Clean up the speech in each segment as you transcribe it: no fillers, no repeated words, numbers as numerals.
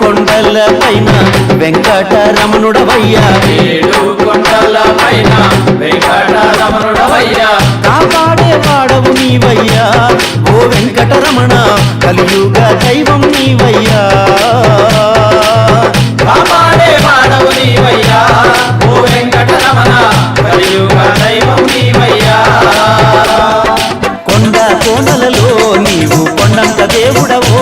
కొండల పైన వెంకటరమణుడవయ్యా, ఏడు కొండల పైన వెంకటరమణుడవయ్యా, కాపాడే వాడవు నీవయ్యా ఓ వెంకటరమణ, కలియుగ దైవం నీవయ్యా, కాపాడే వాడవు నీవయ్యా ఓ వెంకటరమణ, కలియుగ దైవం నీవయ్యా. కొండ కోనలలో నీవు కొండంత దేవుడవో,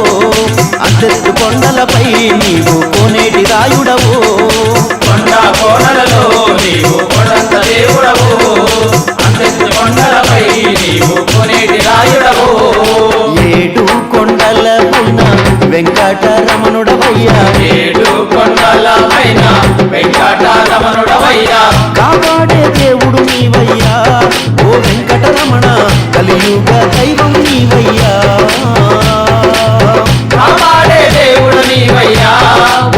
అంతెత్తు కొండలపై నీవు కోనేటి రాయుడవో, కొండ కోనలలో నీవు కొండంత దేవుడవు, అంతెత్తు కొండలపై నీవు కొనేటి రాయుడవు. ఏడు కొండల పైన వెంకటరమణుడవయ్యా, ఏడు కొండల పైన వెంకటరమణుడవయ్యా, కాపాడే దేవుడు నీవయ్యా ఓ వెంకటరమణ, కలియుగ దైవం నీవయ్యా, కాపాడే దేవుడు నీవయ్యా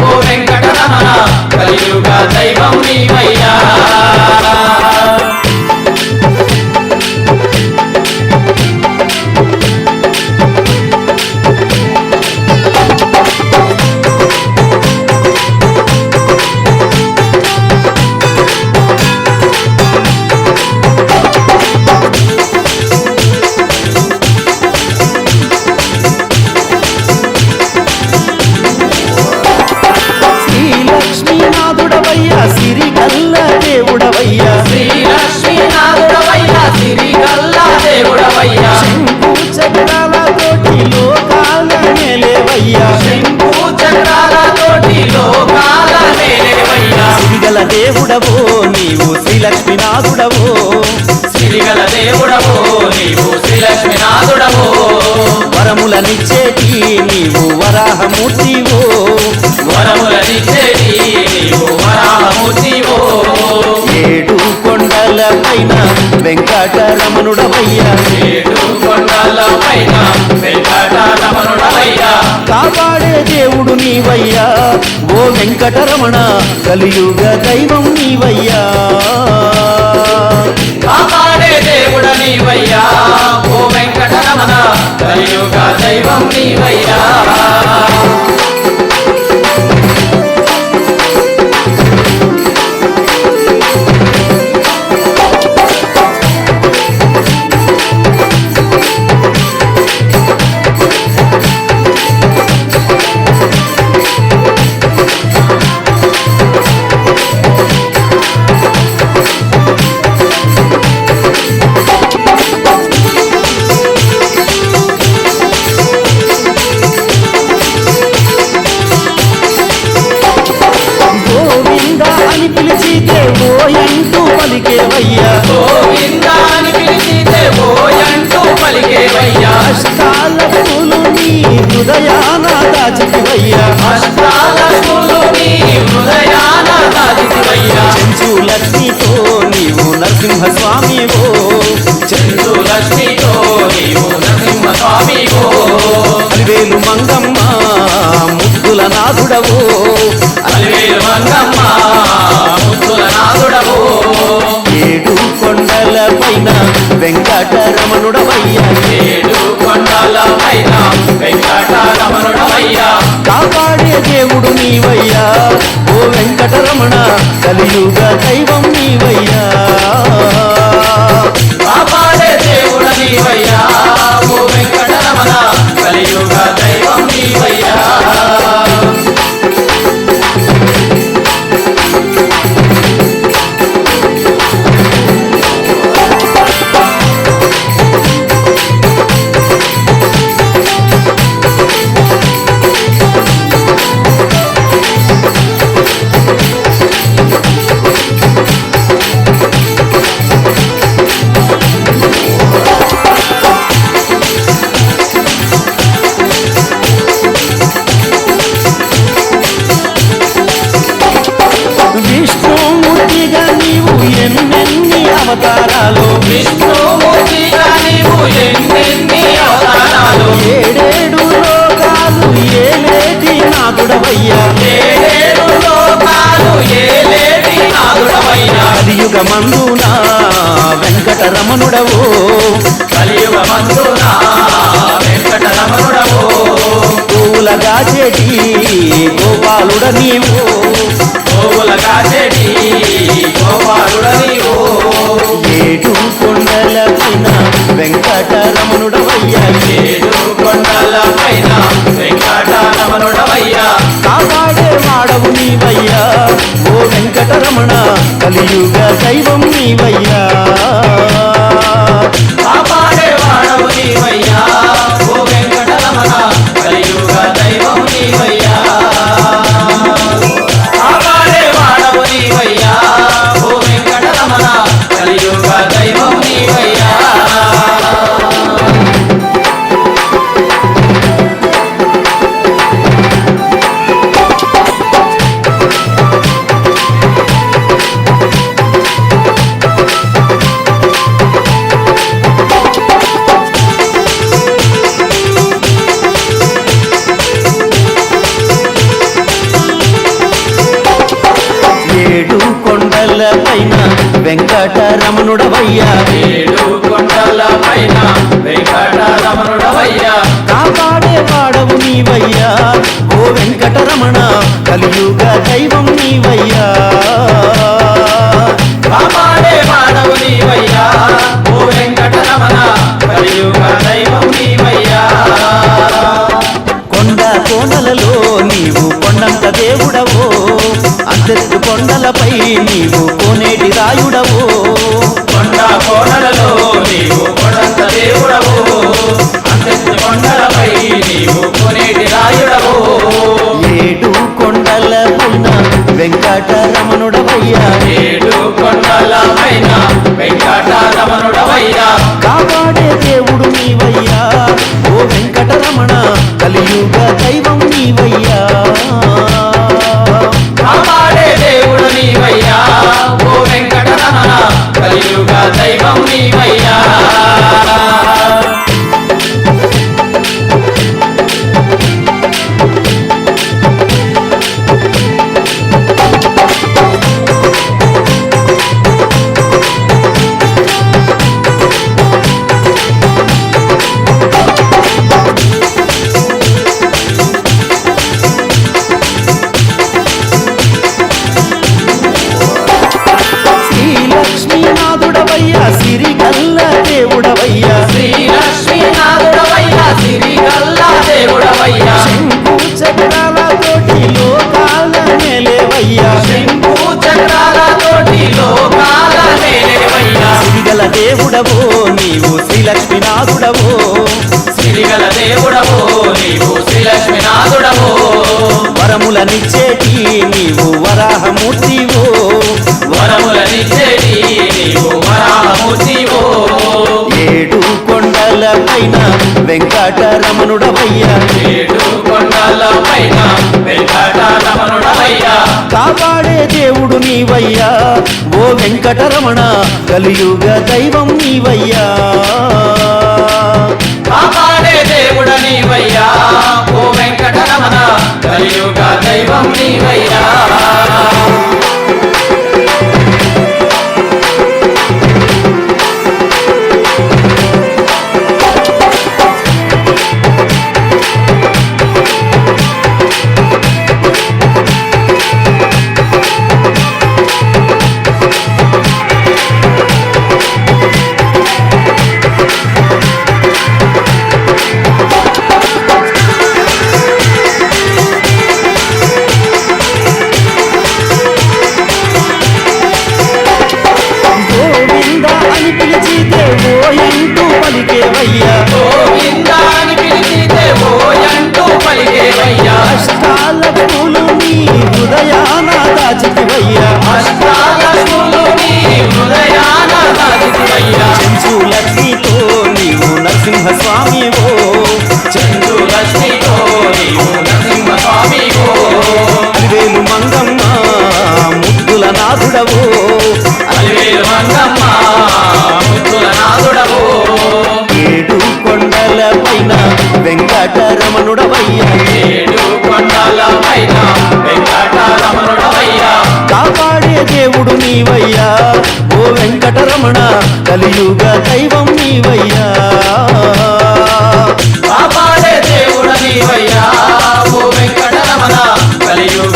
ఓ వెంకటరమణ, కలియుగ దైవం నీవయ్యా. శ్రీలక్ష్మీనాథుడవయ్యా, సిరిగల్ల దేవుడవయ్యా, శ్రీలక్ష్మీనాథుడవయ్యా, సిరిగల్ల దేవుడవయ్యా, శంకు చక్రాలతోటి లోకాల నేలేవయ్యా, శంకు చక్రాలతోటి లోకాల నేలేవయ్యా, సిరిగల దేవుడవో నీవు శ్రీలక్ష్మీనాథుడవో, సిరిగల దేవుడవో నీవు శ్రీలక్ష్మీనాథుడవో, వరములనిచ్చేటి నీవు వరాహమూర్తివో, వరములనిచ్చేటి నీవు వరాహమూర్తివో, ఏడు కొండల పైన వెంకటరమణుడవయ్యా, ఏడు కొండల పైన వెంకటరమణుడవయ్యా, కాపాడే దేవుడు నీవయ్యా ఓ వెంకటరమణ, కలియుగ దైవం నీవయ్యా, కాపాడే దేవుడ నీవయ్యా ఓ వెంకటరమణ, కలియుగ దైవం నీవయ్యా. గోవింద అని పిలిచితే ఓయంటూ పలికేవయ్యా, గోవిందా అని పిలిచితే ఓయంటూ పలికేవయ్యా, అష్టాల పూలు నీ హృదయాన దాచితివయ్యా, అష్టాల పూలు నీ హృదయాన దాచితివయ్యా, చెంచు లక్ష్మితో నీవు నరసింహస్వామివో, చందు లక్ష్మితో నీవు నరసింహస్వామివో, అలివేలు మంగమ్మ ముద్దుల నాథుడవో, అలివేలు మంగమ్మ ముద్దుల నాథుడవో, ఏడు కొండల పైన వెంకటరమణుడవయ్యా, ఏడు కొండల పైన వెంకటరమణుడవయ్యా, కాపాడే దేవుడు నీవయ్యా ఓ వెంకటరమణ, కలియుగ దైవం నీవయ్యా, కాపాడే దేవుడ నీవయ్యా ఓ వెంకటరమణ, కలియుగ దైవం నీవయ్యా. విష్ణుమూర్తిగా నీవు ఎన్నెన్ని అవతారాలు, విష్ణుమూర్తిగా నీవు ఎన్నెన్ని అవతారాలు, ఏడేడు లోకాలు ఏలేటి నాథుడవయ్యా, ఏడేడు లోకాలు ఏలేటి నాథుడవయ్యా, కలియుగమందున వెంకటరమణుడవో, కలియుగమందున వెంకటరమణుడవో, పూలగాచేటి గోపాల గోపాలుడ నీవు గోవుల కాచెడి గోపాలుడ నీవు ఏడు కొండల పైన వెంకటరమణుడవయ్యా ఏడు కొండల పైన వెంకటరమణుడవయ్యా కాపాడే వాడవు నీవయ్యా ఓ వెంకటరమణ కలియుగ దైవం నీవయ్యా కాపాడే వాడవు నీవయ్యా ఓ వెంకటరమణ కలియుగ దైవం నీవయ్యా కాపాడే వాడవు నీవయ్యా ఓ వెంకటరమణ కలియుగ దైవం నీవయ్యా ఏడు కొండల పైన వెంకటరమణుడవయ్యా ఏడు కొండల పైన వెంకటరమణుడవయ్యా కాపాడే వాడవు నీవయ్యా ఓ వెంకటరమణ కలియుగ దైవం నీవయ్యా కాపాడే వాడవు నీవయ్యా ఓ వెంకటరమణ కలియుగ దైవం నీవయ్యా కొండ కోనలలో నీవు కొండంత దేవుడవో అంతెత్తు కొండలపై నీవు కోనేటి రాయుడవో కొండ కోణలలో నీవు కొడంత దేవుడవు అంతెత్తు కొండలపై నీవు కొనేటి రాయుడవు ఏడు కొండల పైన వెంకటరమణుడవయ్యా ఏడు కొండల పైన వెంకటరమణుడవయ్యా కాపాడే దేవుడు నీవయ్యా ఓ వెంకటరమణ కలియుగ దైవం నీవయ్యా కాపాడే దేవుడు నీవయ్యా ఓ వెంకటరమణ కలియుగ దైవం నీవయ్యా శ్రీలక్ష్మీనాథుడవయ్యా సిరిగల్ల దేవుడవయ్యా శ్రీలక్ష్మీనాథుడవయ్యా సిరిగల్లా దేవుడవయ్యా శంకు చక్రాలతోటి లోకాల నేలేవయ్యా శంకు చక్రాలతోటి లోకాల నేలేవయ్యా సిరిగల దేవుడవో నీవు శ్రీలక్ష్మీనాథుడవో సిరిగల దేవుడవో నీవు శ్రీలక్ష్మీనాథుడవో వరములనిచ్చేటి నీవు వరాహమూర్తివో వరములనిచ్చేటి నీవు వరాహమూర్తివో ఏడు కొండల పైన వెంకటరమణుడవయ్యా ఏడు కొండల పైన వెంకటరమణుడవయ్యా కాపాడే దేవుడు నీవయ్యా ఓ వెంకటరమణ కలియుగ దైవం నీవయ్యా కాపాడే దేవుడ నీవయ్యా ఓ వెంకటరమణ కలియుగ దైవం నీవయ్యా గోవింద అని పిలిచితే ఓయంటూ పలికేవయ్యా గోవింద అని పిలిచితే ఓయంటూ పలికేవయ్యా అష్టాలకులు నీ హృదయాన దాచితివయ్యా అష్టాలక్ష్ములు నీ హృదయాన దాచితివయ్యా చెంచు లక్ష్మితో నీవు నరసింహస్వామివో చందు లక్ష్మితో నీవు నరసింహస్వామివో అలివేలు మంగమ్మ ముద్దుల నాథుడవో అలివేలు మంగమ్మ ముద్దుల నాథుడవో ఏడు కొండల పైన వెంకటరమణుడవయ్యా ఏడు కొండల పైన వెంకటరమణుడవయ్యా కాపాడే దేవుడు నీవయ్యా ఓ వెంకటరమణ కలియుగ దైవం నీవయ్యా కాపాడే దేవుడ నీవయ్యా ఓ వెంకటరమణ కలియుగ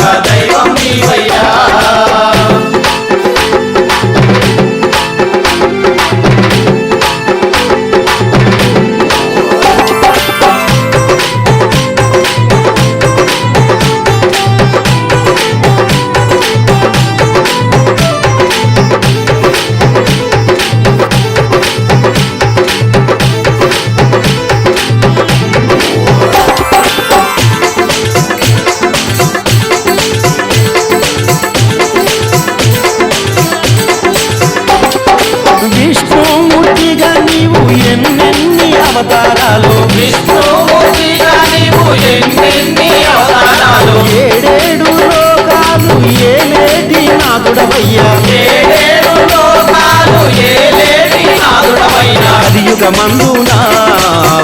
కలియుగమందున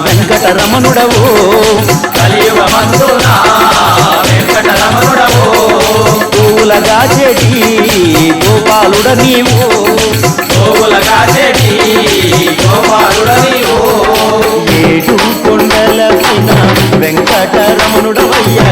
వెంకటరమణుడవో కలియుగమందున వెంకటరమణుడవో పూలగా చెడి గోపాలుడ నీవు గోవులగా చెడి గోపాలుడ నీవు ఏడు కొండల పైన వెంకటరమణుడవయ్యా